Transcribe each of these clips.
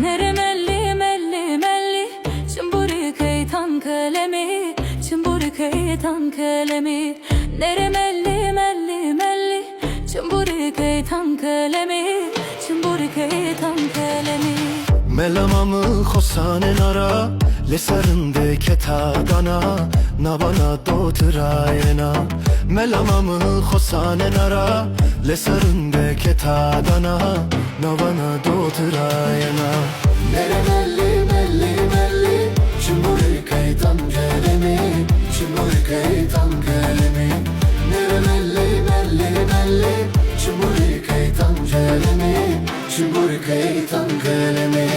Nere melli melli melli, çımburi kaytan kalemi, çımburi kaytan kalemi. Nere melli melli melli, çımburi kaytan kalemi, çımburi kaytan kalemi. Melamamı khosane nara, lesarinde ketadana, nabana dotrayena. Melamamı khosane nara, lesarinde ketadana, nabana dotrayena. Nere melli melli melli, çımburi kaytan kalemi, çımburi kaytan kalemi. Nere melli melli melli, çımburi kaytan kalemi, çımburi kaytan kalemi.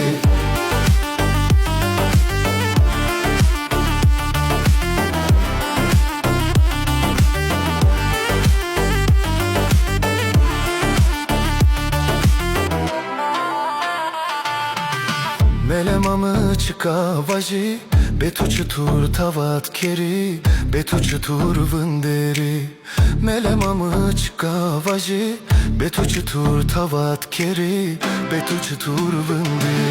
Melemamı çıkavaji, betu çıtur tavat keri, betu çıtur vınderi. Melemamı çıkavaji, betu çıtur tavat keri, betu çıtur vınderi.